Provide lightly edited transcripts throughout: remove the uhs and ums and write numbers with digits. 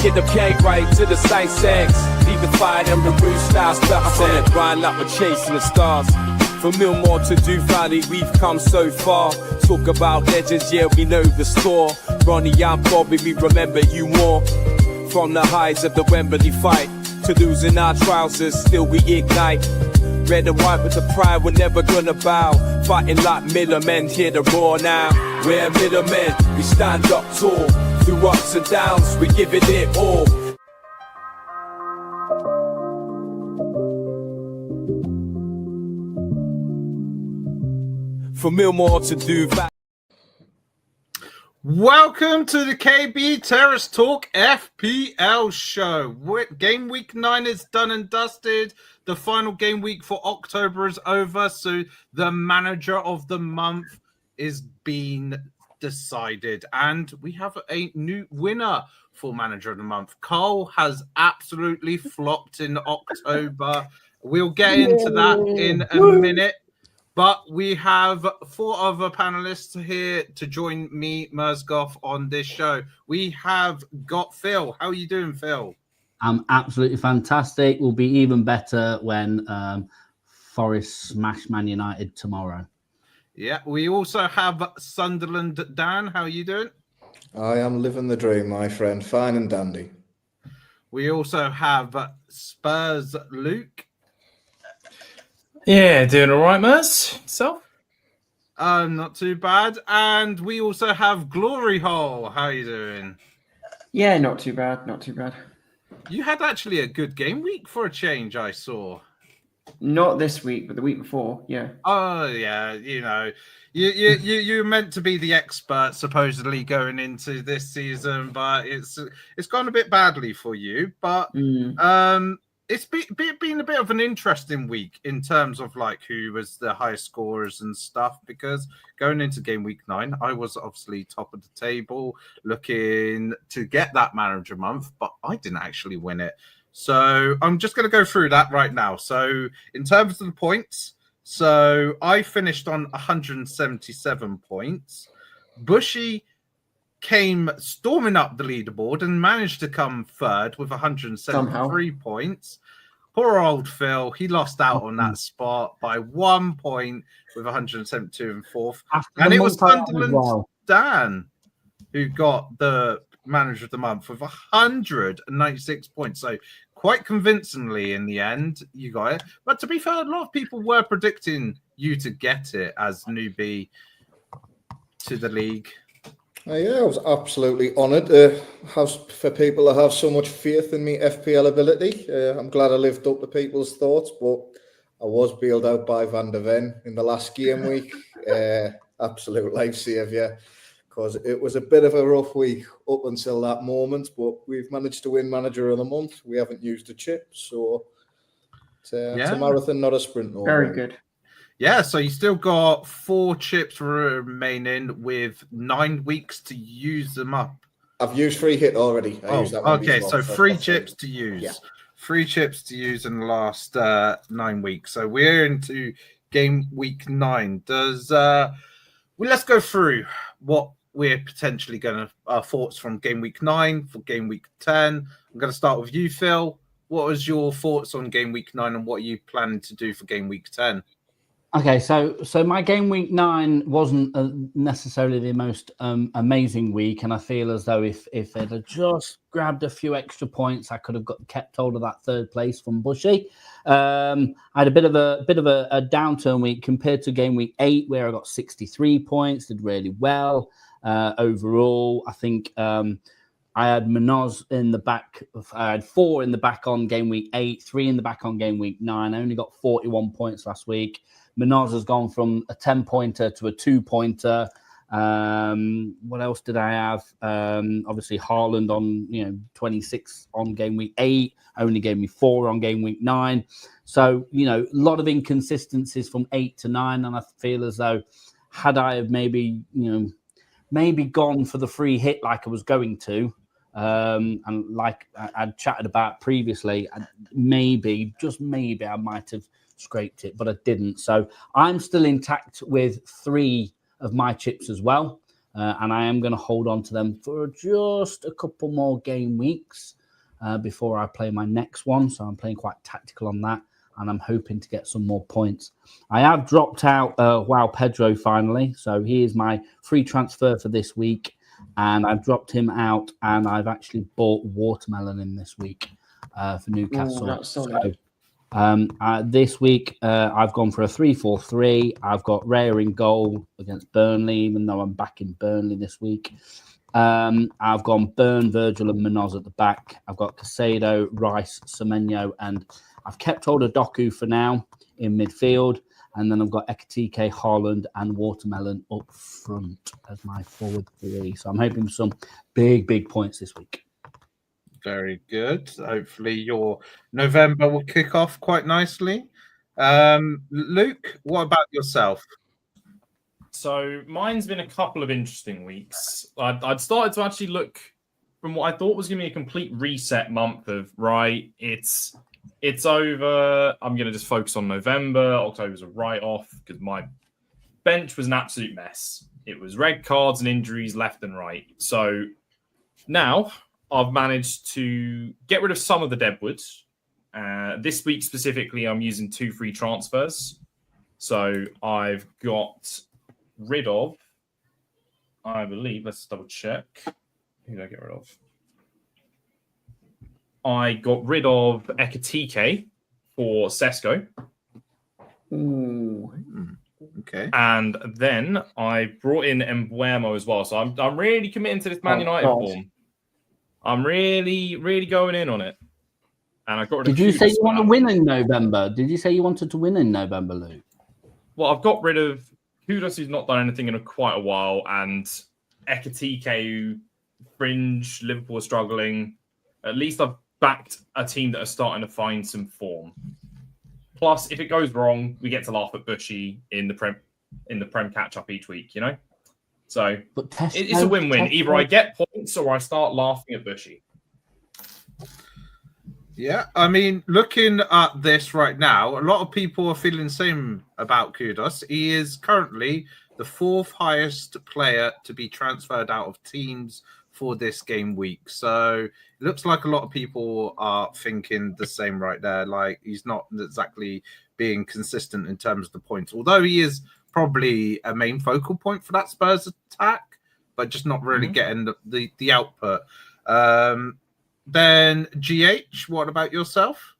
Get the cake right to the side sex. Leave the fire and the roof style stuff. On it, grind like we're chasing the stars. For mil more to do, Valley, we've come so far. Talk about legends, yeah, we know the score. Ronnie, I'm Bobby, we remember you more. From the highs of the Wembley fight to losing our trousers, still we ignite. Red and white with the pride, we're never gonna bow. Fighting like middlemen, hear the roar now. We're middlemen, we stand up tall. Through ups and downs, we giving it all. For mil more to do. Welcome to the KB Terrace Talk FPL show. Game week 9 is done and dusted. The final game week for October is over, so the manager of the month is being decided, and we have a new winner for manager of the month. Carl has absolutely flopped in October. We'll get into that in a minute. But we have 4 other panelists here to join me, Merzgoff, on this show. We have got Phil. How are you doing, Phil? I'm absolutely fantastic. We'll be even better when Forest smash Man United tomorrow. Yeah, we also have Sunderland. Dan, how are you doing? I am living the dream, my friend. Fine and dandy. We also have Spurs Luke. Yeah, doing all right, Mers. So? Not too bad. And we also have Glory Hole. How are you doing? Yeah, not too bad. Not too bad. You had actually a good game week for a change, I saw. Not this week, but the week before, yeah. Oh, yeah, you know. You're meant to be the expert, supposedly, going into this season, but it's gone a bit badly for you. But it's been a bit of an interesting week in terms of like who was the highest scorers and stuff, because going into game week 9, I was obviously top of the table looking to get that manager month, but I didn't actually win it. So I'm just going to go through that right now. So in terms of the points, so I finished on 177 points. Bushy came storming up the leaderboard and managed to come third with 173 points. Poor old Phil, he lost out on that spot by 1 point with 172 and fourth. And it was Sunderland Dan who got the manager of the month with 196 points. So quite convincingly in the end, you got it. But to be fair, a lot of people were predicting you to get it as newbie to the league. Yeah, I was absolutely honoured for people to have so much faith in me FPL ability. I'm glad I lived up to people's thoughts, but I was bailed out by Van der Ven in the last game week. Absolute life saviour, because it was a bit of a rough week up until that moment, but we've managed to win manager of the month. We haven't used a chip, so it's a marathon, not a sprint. Very good. Yeah, so you still got 4 chips remaining with 9 weeks to use them up. I've used free hit already. Okay, so 3 chips to use. Yeah. 3 chips to use in the last 9 weeks. So we're into game week 9. Let's go through what we're potentially going to thoughts from game week 9 for game week 10. I'm going to start with you, Phil. What was your thoughts on game week 9 and what are you planning to do for game week 10? Okay, so my game week 9 wasn't necessarily the most amazing week, and I feel as though if they'd have just grabbed a few extra points, I could have kept hold of that 3rd place from Bushy. I had a bit of a downturn week compared to game week 8, where I got 63 points, did really well overall. I think I had Manoz in the back. I had 4 in the back on game week 8, 3 in the back on game week 9. I only got 41 points last week. Manoz has gone from a 10-pointer to a 2-pointer. What else did I have? Obviously, Haaland on 26 on game week 8, only gave me 4 on game week 9. So a lot of inconsistencies from 8 to 9, and I feel as though had I have maybe gone for the free hit like I was going to, and like I'd chatted about previously, just maybe I might have scraped it, but I didn't. So I'm still intact with 3 of my chips as well. and I am going to hold on to them for just a couple more game weeks before I play my next one. So I'm playing quite tactical on that, and I'm hoping to get some more points. I have dropped out Wow Pedro finally, so he is my free transfer for this week, and I've dropped him out, and I've actually bought Watermelon in this week for Newcastle. Ooh, that's solid. So, this week, I've gone for a 3-4-3. I've got Raya in goal against Burnley, even though I'm back in Burnley this week. I've gone Burn, Virgil, and Munoz at the back. I've got Casado, Rice, Semenyo, and I've kept hold of Doku for now in midfield. And then I've got Ekatike, Haaland, and Watermelon up front as my forward three. So I'm hoping for some big points this week. Very good. Hopefully your November will kick off quite nicely. Luke, what about yourself? So mine's been a couple of interesting weeks. I'd started to actually look from what I thought was going to be a complete reset month of, right, it's over. I'm going to just focus on November. October's a write-off because my bench was an absolute mess. It was red cards and injuries left and right. So now I've managed to get rid of some of the deadwoods. This week specifically, I'm using 2 free transfers. So I've got rid of, I believe, let's double check. Who did I get rid of? I got rid of Ekatike for Sesko. Ooh. Okay. And then I brought in Embuemo as well. So I'm really committing to this Man United form. I'm really going in on it. And I got rid of. Did you say you want to win in November? Did you say you wanted to win in November, Luke? Well, I've got rid of Kudos, who's not done anything in quite a while, and Ekatike, who fringe Liverpool are struggling. At least I've backed a team that are starting to find some form. Plus, if it goes wrong, we get to laugh at Bushy in the Prem catch up each week, you know? So it's a win-win. Either I get points or I start laughing at Bushy. Yeah, I mean, looking at this right now, a lot of people are feeling the same about Kudos. He is currently the 4th highest player to be transferred out of teams for this game week. So it looks like a lot of people are thinking the same right there. Like, he's not exactly being consistent in terms of the points, although he is probably a main focal point for that Spurs attack, but just not really getting the output. Then GH, what about yourself?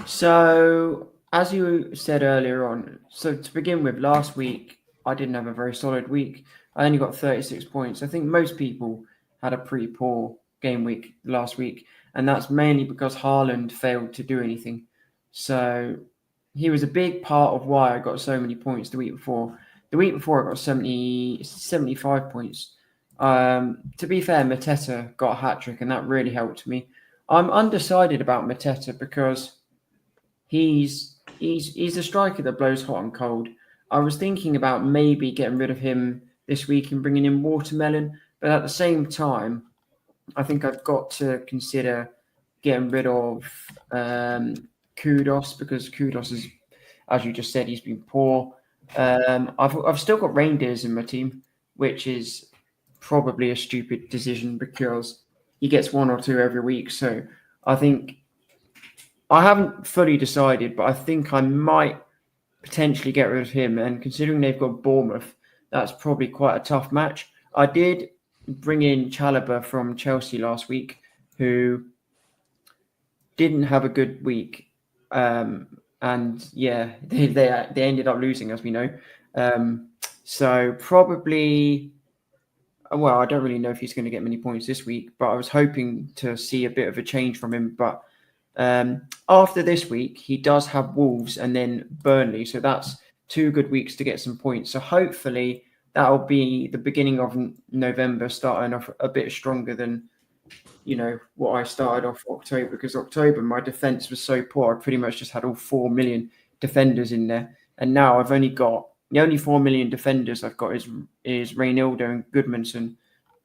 So, as you said earlier on, so to begin with, last week, I didn't have a very solid week. I only got 36 points. I think most people had a pretty poor game week last week, and that's mainly because Haaland failed to do anything. So, he was a big part of why I got so many points the week before. The week before, I got 75 points. To be fair, Mateta got a hat-trick, and that really helped me. I'm undecided about Mateta because he's a striker that blows hot and cold. I was thinking about maybe getting rid of him this week and bringing in Watermelon, but at the same time, I think I've got to consider getting rid of Kudos, because Kudos is, as you just said, he's been poor. I've still got Reindeers in my team, which is probably a stupid decision because he gets 1 or 2 every week. So I think I haven't fully decided, but I think I might potentially get rid of him. And considering they've got Bournemouth, that's probably quite a tough match. I did bring in Chalobah from Chelsea last week, who didn't have a good week. And yeah, they ended up losing, as we know. So probably, well, I don't really know if he's going to get many points this week, but I was hoping to see a bit of a change from him. But after this week, he does have Wolves and then Burnley. So that's 2 good weeks to get some points. So hopefully that'll be the beginning of November, starting off a bit stronger than, you know, what I started off October, because October, my defense was so poor. I pretty much just had all 4 million defenders in there. And now I've only got, the only 4 million defenders I've got is Reynildo and Goodmanson.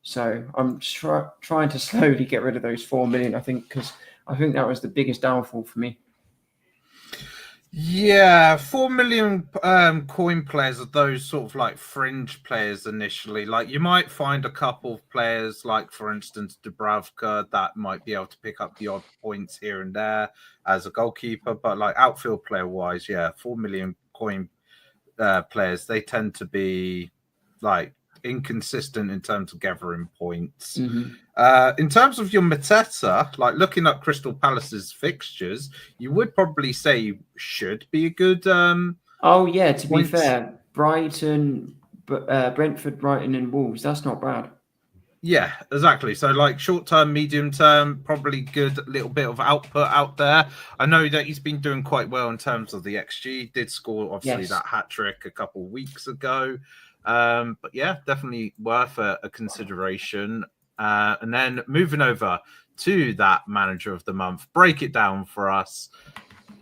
So I'm trying to slowly get rid of those 4 million, I think, because I think that was the biggest downfall for me. Yeah, 4 million coin players are those sort of like fringe players initially. Like you might find a couple of players, like for instance Dubravka, that might be able to pick up the odd points here and there as a goalkeeper. But like outfield player wise, yeah, 4 million coin players, they tend to be like inconsistent in terms of gathering points. In terms of your Mateta, like looking at Crystal Palace's fixtures, you would probably say should be a good. Oh yeah, to points. be fair, Brighton, Brentford, Brighton, and Wolves. That's not bad. Yeah, exactly. So like short term, medium term, probably good little bit of output out there. I know that he's been doing quite well in terms of the XG. Did score obviously that hat trick a couple of weeks ago. But yeah, definitely worth a consideration. And then moving over to that manager of the month, break it down for us.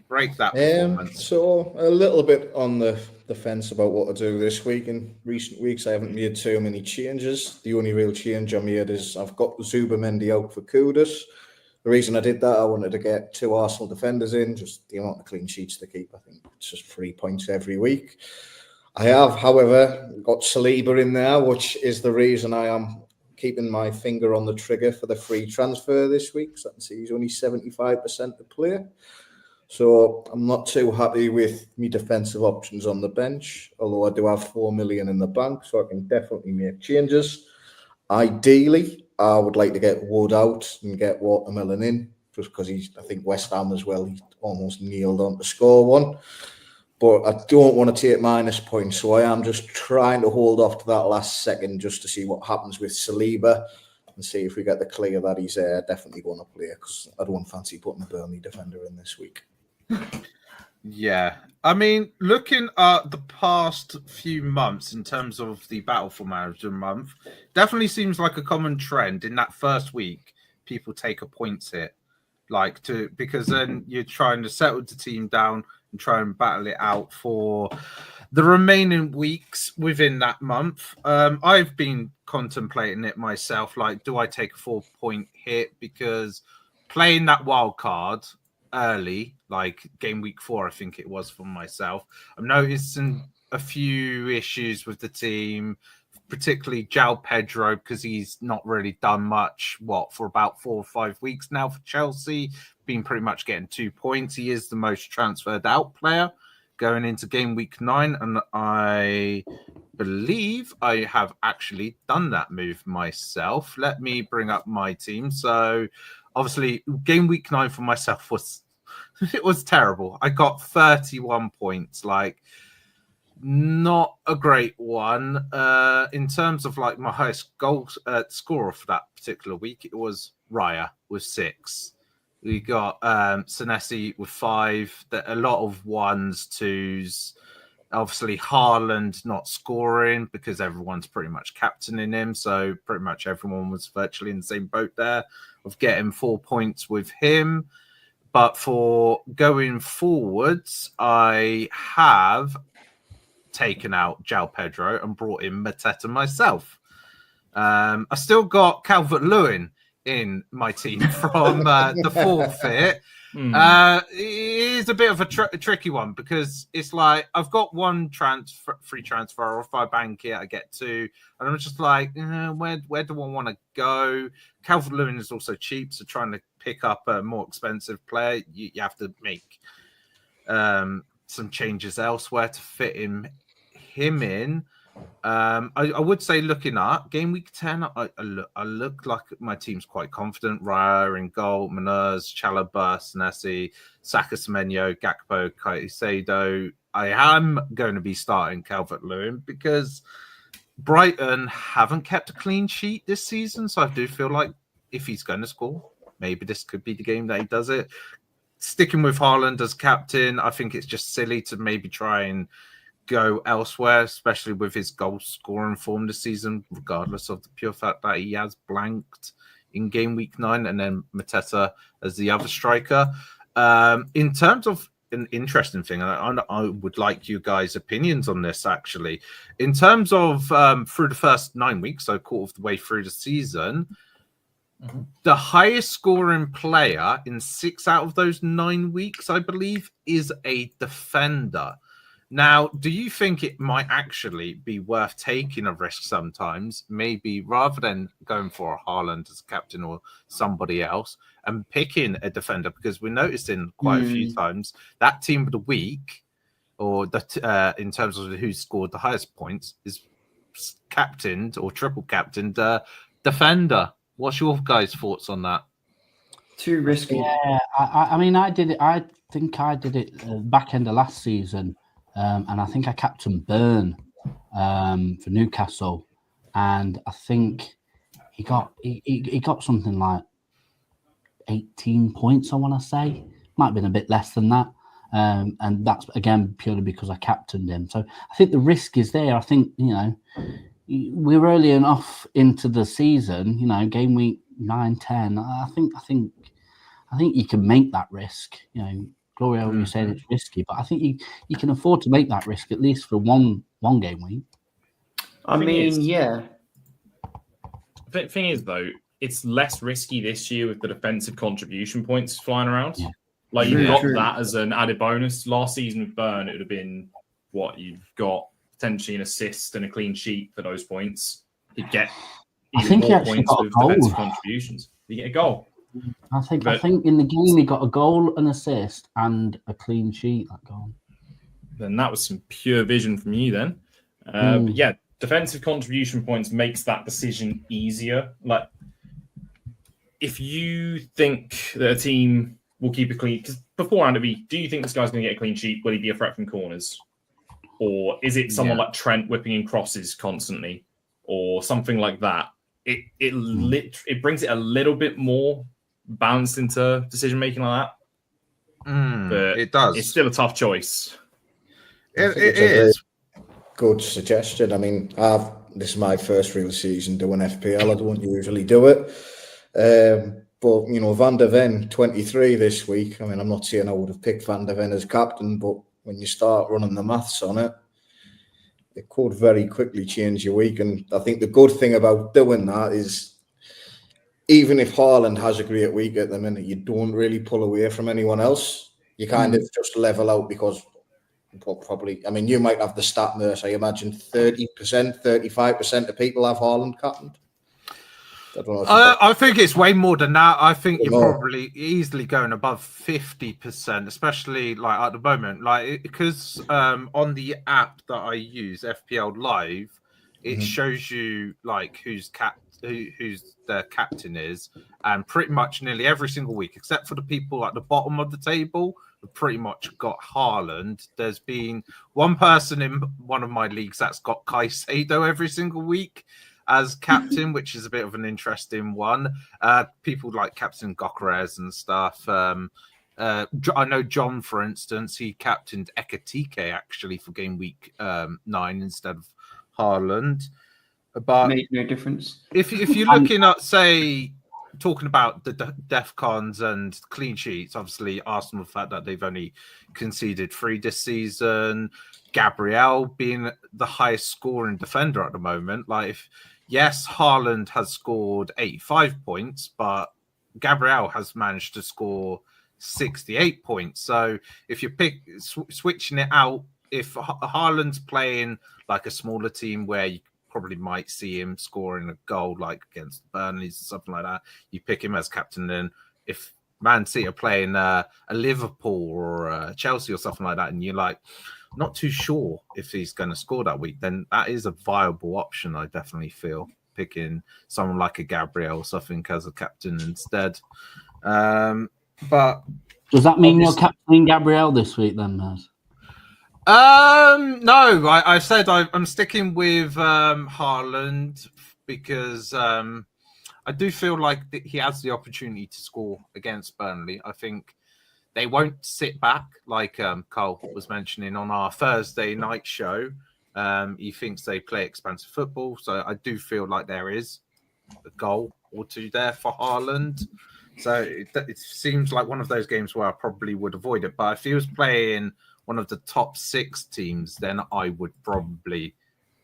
Break that performance. So a little bit on the fence about what to do this week. In recent weeks, I haven't made too many changes. The only real change I made is I've got Zubimendi out for Kudus. The reason I did that, I wanted to get 2 Arsenal defenders in, just the amount of clean sheets to keep. I think it's just 3 points every week. I have, however, got Saliba in there, which is the reason I am keeping my finger on the trigger for the free transfer this week. So I can see he's only 75% to play. So I'm not too happy with my defensive options on the bench, although I do have 4 million in the bank, so I can definitely make changes. Ideally, I would like to get Wood out and get Watermelon in, just because I think West Ham as well, he's almost kneeled on to score one. But I don't want to take minus points, so I am just trying to hold off to that last second just to see what happens with Saliba and see if we get the clear that he's definitely going to play, because I don't fancy putting a Burnley defender in this week. Yeah, I mean, looking at the past few months in terms of the Battle for Manager month, definitely seems like a common trend. In that first week, people take a points hit, because then you're trying to settle the team down and try and battle it out for the remaining weeks within that month. I've been contemplating it myself. Like, do I take a 4-point hit? Because playing that wild card early, like game week 4, I think it was, for myself, I'm noticing a few issues with the team, particularly João Pedro, because he's not really done much for about 4 or 5 weeks now for Chelsea, been pretty much getting 2 points. He is the most transferred out player going into game week 9, and I believe I have actually done that move myself. Let me bring up my team. So obviously game week 9 for myself was terrible. I got 31 points, like not a great one. In terms of like my highest goal scorer for that particular week, it was Raya with 6. We got Senesi with 5. A lot of 1s, 2s. Obviously, Haaland not scoring because everyone's pretty much captaining him. So pretty much everyone was virtually in the same boat there of getting 4 points with him. But for going forwards, I have taken out João Pedro and brought in Mateta myself. I still got Calvert-Lewin in my team from the forfeit. It is a bit of a tricky one, because it's like I've got 1 free transfer, or if I bank it, I get 2. And I'm just like, where do I want to go? Calvert-Lewin is also cheap, so trying to pick up a more expensive player, you have to make some changes elsewhere to fit him in. I would say, looking at game week 10, I look like my team's quite confident. Raya in goal, Maners, Chalobah, Senesi, Saka, Semenyo, Gakpo, Caicedo. I am going to be starting Calvert-Lewin because Brighton haven't kept a clean sheet this season, so I do feel like if he's going to score, maybe this could be the game that he does it. Sticking with Haaland as captain, I think it's just silly to maybe try and go elsewhere, especially with his goal scoring form this season, regardless of the pure fact that he has blanked in game week 9, and then Mateta as the other striker. In terms of an interesting thing, and I would like you guys' opinions on this, actually. In terms of through the first 9 weeks, so quarter of the way through the season, The highest scoring player in 6 out of those 9 weeks, I believe, is a defender. Now, do you think it might actually be worth taking a risk sometimes, maybe rather than going for a Haaland as captain or somebody else, and picking a defender? Because we're noticing quite a few times that team of the week, or in terms of who scored the highest points, is captained or triple captained defender. What's your guys' thoughts on that? Too risky. Yeah, I mean, I did it. I think I did it back end of last season, and I think I captained Burn for Newcastle, and I think he got something like 18 points. I want to say might have been a bit less than that, and that's again purely because I captained him. So I think the risk is there. I think we're early enough into the season. Game week 9, 10. I think you can make that risk. Gloria, you said it's risky, but I think you can afford to make that risk at least for one game week. I mean, yeah. The thing is, though, it's less risky this year with the defensive contribution points flying around. Yeah. Like you've got that as an added bonus. Last season with Burn, it would have been what you've got potentially an assist and a clean sheet for those points. You'd get even more points with defensive contributions. You get a goal. I think in the game he got a goal, an assist, and a clean sheet. That goal. Then that was some pure vision from you. Then, but yeah, defensive contribution points makes that decision easier. Like, if you think that a team will keep a clean, because beforehand, do you think this guy's going to get a clean sheet? Will he be a threat from corners, or is it someone like Trent whipping in crosses constantly, or something like that? It brings it a little bit more balanced into decision making like that. But it does. It's still a tough choice. It is. Good suggestion. I mean, this is my first real season doing FPL. I don't usually do it. But, Van der Ven, 23 this week. I mean, I'm not saying I would have picked Van der Ven as captain, but when you start running the maths on it, it could very quickly change your week. And I think the good thing about doing that is even if Haaland has a great week at the minute, you don't really pull away from anyone else. You kind of just level out because probably, I mean, you might have the stat, Merce. I imagine 30%, 35% of people have Haaland captained. I think it's way more than that. I think you're probably easily going above 50%, especially like at the moment, like because on the app that I use, FPL Live, it shows you like who's their captain is, and pretty much nearly every single week, except for the people at the bottom of the table, have pretty much got Haaland. There's been one person in one of my leagues that's got Caicedo every single week as captain, which is a bit of an interesting one. People like Captain Gokares and stuff. I know John, for instance, he captained Ekatike actually for game week 9 instead of Haaland. But made no difference. If you're looking at, say, talking about the DEFCONs and clean sheets, obviously Arsenal, the fact that they've only conceded 3 this season, Gabriel being the highest scoring defender at the moment. Like, yes, Haaland has scored 85 points, but Gabriel has managed to score 68 points. So if you switching it out, if Haaland's playing like a smaller team where you probably might see him scoring a goal like against Burnley, something like that, you pick him as captain. Then if Man City are playing a Liverpool or a Chelsea or something like that, and you're like not too sure if he's going to score that week, then that is a viable option. I definitely feel picking someone like a Gabriel or something as a captain instead. But does that mean you're captaining Gabriel this week then, Maz? No, I said I'm sticking with Haaland because I do feel like he has the opportunity to score against Burnley. I think they won't sit back like Cole was mentioning on our Thursday night show. He thinks they play expansive football, so I do feel like there is a goal or two there for Haaland. So it seems like one of those games where I probably would avoid it. But if he was playing one of the top 6 teams, then I would probably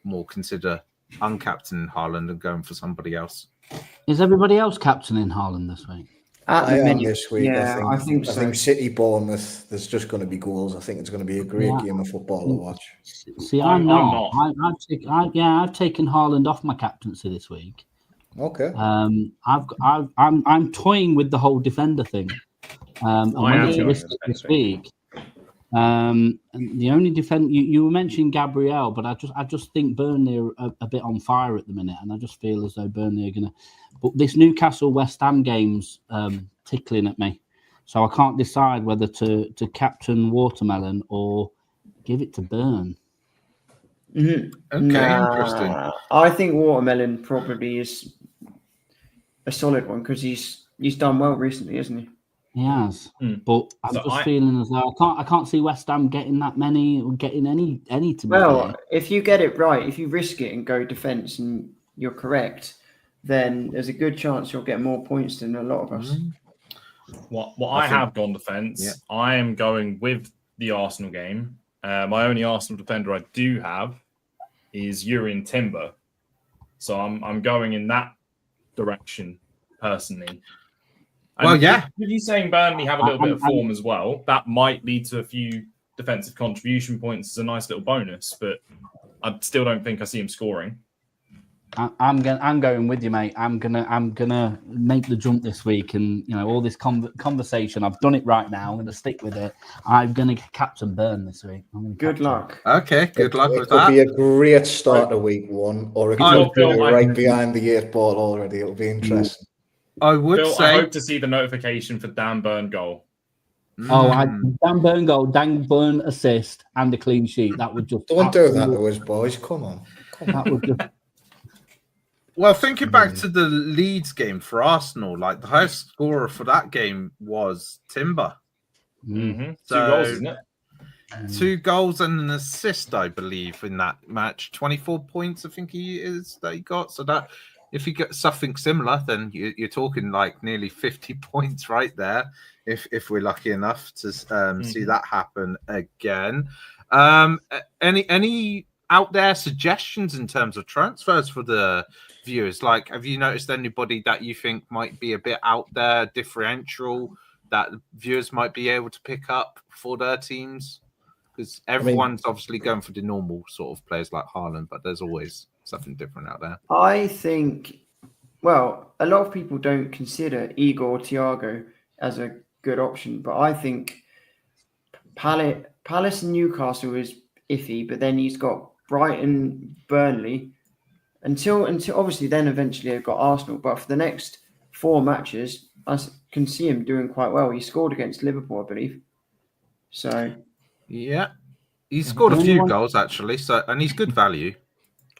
more consider uncaptaining Haaland and going for somebody else. Is everybody else captaining Haaland this week? I am this week. Yeah, I think so. I think City Bournemouth. There's just going to be goals. I think it's going to be a great game of football to watch. See, I'm not. I've taken Haaland off my captaincy this week. Okay. I'm toying with the whole defender thing. And I am when you risk it this week, and the only defense you were mentioning Gabriel, but I just think Burnley are a bit on fire at the minute, and I just feel as though Burnley are going to. But this Newcastle West Ham game's tickling at me, so I can't decide whether to captain Watermelon or give it to Burn. Okay, interesting. I think Watermelon probably is a solid one because he's done well recently, hasn't he? He has, but I'm just feeling as though I can't see West Ham getting that many or getting any to be fair. If you get it right, if you risk it and go defence and you're correct, then there's a good chance you'll get more points than a lot of us. What I have gone defence. I am going with the Arsenal game. My only Arsenal defender I do have is Urian Timber, so I'm going in that direction personally. And with you saying Burnley have a little bit of form as well, that might lead to a few defensive contribution points as a nice little bonus, but I still don't think I see him scoring. I'm going with you, mate. I'm gonna make the jump this week, and all this conversation. I've done it right now. I'm gonna stick with it. I'm gonna captain Burn this week. Good luck. Okay, good luck with that. It'll be a great start to week one, or it could be right behind the 8th ball already. It'll be interesting. I would say. I hope to see the notification for Dan Burn goal. Dan Burn goal, Dan Burn assist, and a clean sheet. That would just don't do that to us, boys. Come on. That would just. Well, thinking back to the Leeds game for Arsenal, like the highest scorer for that game was Timber. Mm-hmm. So, 2 goals, isn't it? 2 goals and an assist, I believe, in that match. 24 points, I think that he got. So that if you get something similar, then you're talking like nearly 50 points right there. If we're lucky enough to see that happen again. Any out there suggestions in terms of transfers for the viewers? Like, have you noticed anybody that you think might be a bit out there, differential, that viewers might be able to pick up for their teams? Because everyone's obviously going for the normal sort of players like Haaland, but there's always something different out there. I think, a lot of people don't consider Igor Thiago as a good option, but I think Palace and Newcastle is iffy, but then he's got Brighton, Burnley, until obviously then eventually they've got Arsenal. But for the next 4 matches, I can see him doing quite well. He scored against Liverpool, I believe. So yeah, he scored a few goals actually. So and he's good value.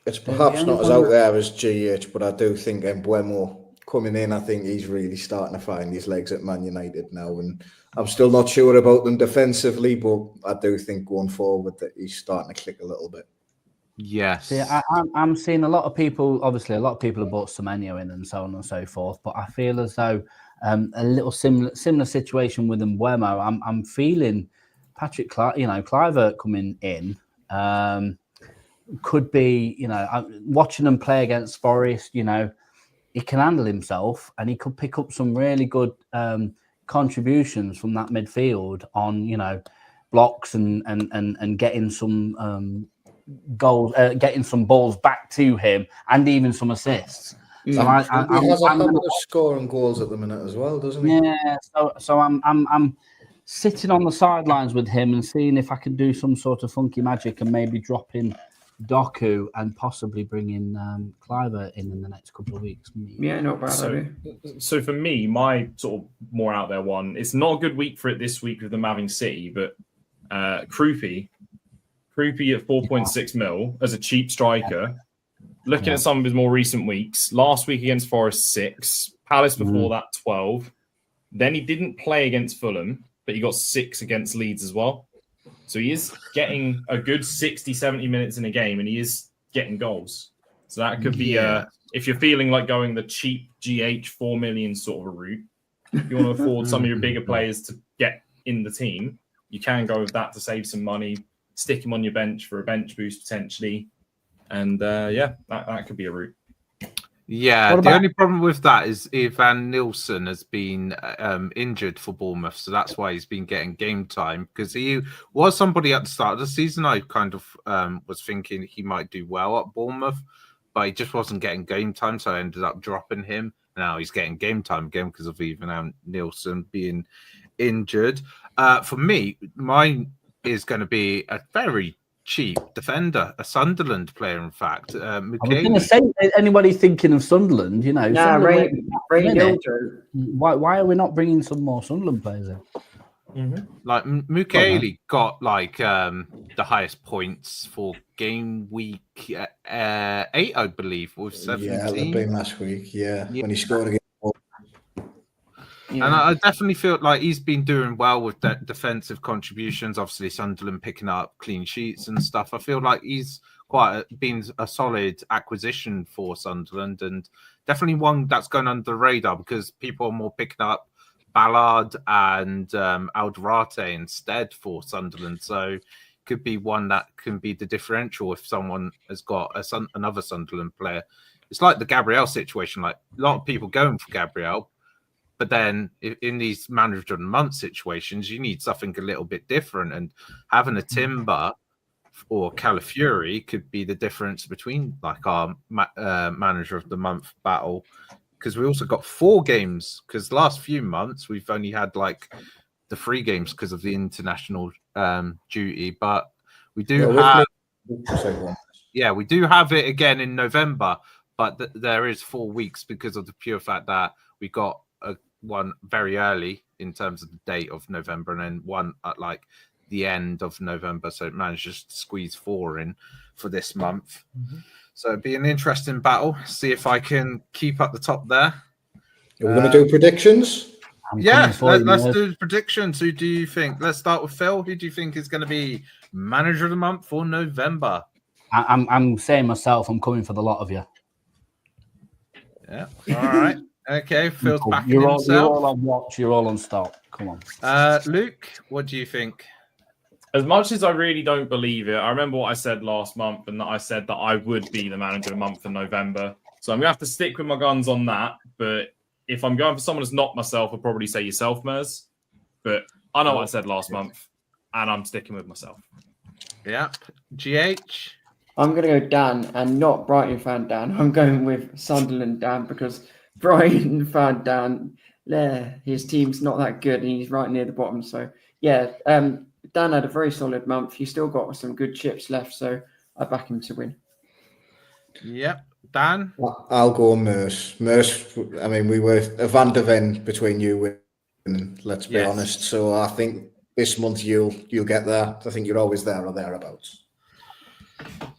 It's perhaps not as out there as GH, but I do think Mbeumo coming in, I think he's really starting to find his legs at Man United now, and I'm still not sure about them defensively, but I do think going forward that he's starting to click a little bit. Yes. See, I'm seeing a lot of people. Obviously, a lot of people have bought Semenyo in and so on and so forth. But I feel as though a little similar situation with Mbeumo. I'm feeling Patrick, Kluivert coming in could be. Watching him play against Forest. He can handle himself, and he could pick up some really good contributions from that midfield on blocks and getting some. Goals, getting some balls back to him, and even some assists. So he has a habit of scoring goals at the minute as well, doesn't he? Yeah. So I'm sitting on the sidelines with him and seeing if I can do some sort of funky magic and maybe drop in Doku and possibly bring in Kluivert in the next couple of weeks. Yeah, not bad. So for me, my sort of more out there one, it's not a good week for it this week with them having City, but Krupi at 4.6 mil as a cheap striker. Looking at some of his more recent weeks, last week against Forest 6, Palace before that 12. Then he didn't play against Fulham, but he got 6 against Leeds as well. So he is getting a good 60, 70 minutes in a game, and he is getting goals. So that could be, if you're feeling like going the cheap GH 4 million sort of a route, if you want to afford some of your bigger players to get in the team, you can go with that to save some money. Stick him on your bench for a bench boost potentially, and that could be a route. Yeah, What the about- only problem with that is Ivan Nilsson has been injured for Bournemouth, so that's why he's been getting game time, because he was somebody at the start of the season I kind of was thinking he might do well at Bournemouth, but he just wasn't getting game time, so I ended up dropping him. Now he's getting game time again because of Ivan Nilsson being injured. For me, mine is going to be a very cheap defender, a Sunderland player, in fact. I was going to Michele. say, anybody thinking of Sunderland, you know, Nah, Sunderland, Ray minute, Dildo. why are we not bringing some more Sunderland players in? Like Michele got like the highest points for game week 8, I believe, with 17. Yeah, that'd been last week. Yeah, Yeah. when he scored again. Yeah. And I definitely feel like he's been doing well with defensive contributions. Obviously, Sunderland picking up clean sheets and stuff. I feel like he's been a solid acquisition for Sunderland, and definitely one that's gone under the radar because people are more picking up Ballard and Alderate instead for Sunderland. So could be one that can be the differential if someone has got another Sunderland player. It's like the Gabriel situation. Like a lot of people going for Gabriel. But then in these manager of the month situations, you need something a little bit different. And having a Timber or Calafiori could be the difference between like our manager of the month battle. Because we also got 4 games. Because the last few months, we've only had like the 3 games because of the international duty. But we do we do have it again in November. But there is 4 weeks because of the pure fact that we got one very early in terms of the date of November and then one at like the end of November. So it manages to squeeze 4 in for this month. So it'd be an interesting battle. See if I can keep up the top there. We're going to do predictions. Let's do predictions. Who do you think? Let's start with Phil. Who do you think is going to be manager of the month for November? I'm saying myself, I'm coming for the lot of you. Yeah. All right. Okay, Phil's back You're himself. all on watch. You're all on stop. Come on. Luke, what do you think? As much as I really don't believe it, I remember what I said last month, and that I said that I would be the manager of the month for November. So I'm going to have to stick with my guns on that. But if I'm going for someone that's not myself, I'll probably say yourself, Mers. But I know what I said last month, and I'm sticking with myself. Yep. GH? I'm going to go Dan, and not Brighton fan Dan. I'm going with Sunderland Dan because Brighton fan Dan, his team's not that good and he's right near the bottom. So, yeah, Dan had a very solid month. He's still got some good chips left, so I back him to win. Yep. Dan? I'll go Mers. I mean, we were a Van der Ven between you and let's be honest. So I think this month you'll get there. I think you're always there or thereabouts.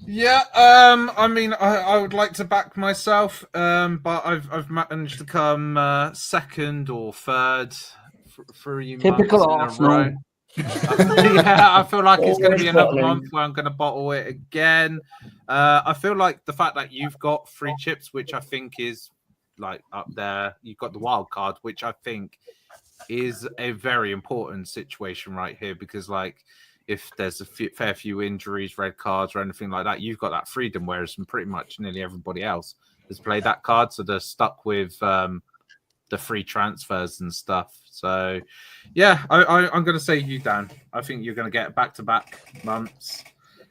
Yeah, I mean, I would like to back myself, but I've managed to come second or third for 3 Typical months in a row. Yeah, I feel like it's going to be another month where I'm going to bottle it again. I feel like the fact that you've got 3 chips, which I think is like up there. You've got the wild card, which I think is a very important situation right here because like. If there's a fair few injuries, red cards, or anything like that, you've got that freedom. Whereas pretty much nearly everybody else has played that card, so they're stuck with the free transfers and stuff. So, yeah, I'm going to say you, Dan. I think you're going to get back-to-back months.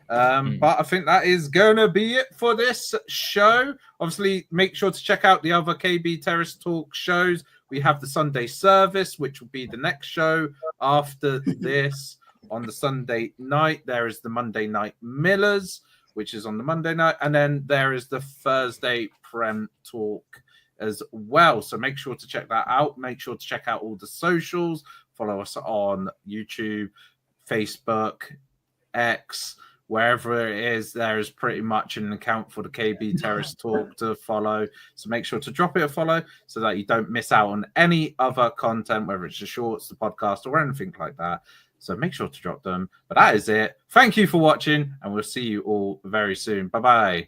But I think that is going to be it for this show. Obviously, make sure to check out the other KB Terrace Talk shows. We have the Sunday service, which will be the next show after this. On the Sunday night, there is the Monday Night Millers, which is on the Monday night. And then there is the Thursday Prem Talk as well. So make sure to check that out. Make sure to check out all the socials. Follow us on YouTube, Facebook, X, wherever it is. There is pretty much an account for the KB Terrace Talk to follow. So make sure to drop it a follow so that you don't miss out on any other content, whether it's the shorts, the podcast, or anything like that. So make sure to drop them. But that is it. Thank you for watching, and we'll see you all very soon. Bye-bye.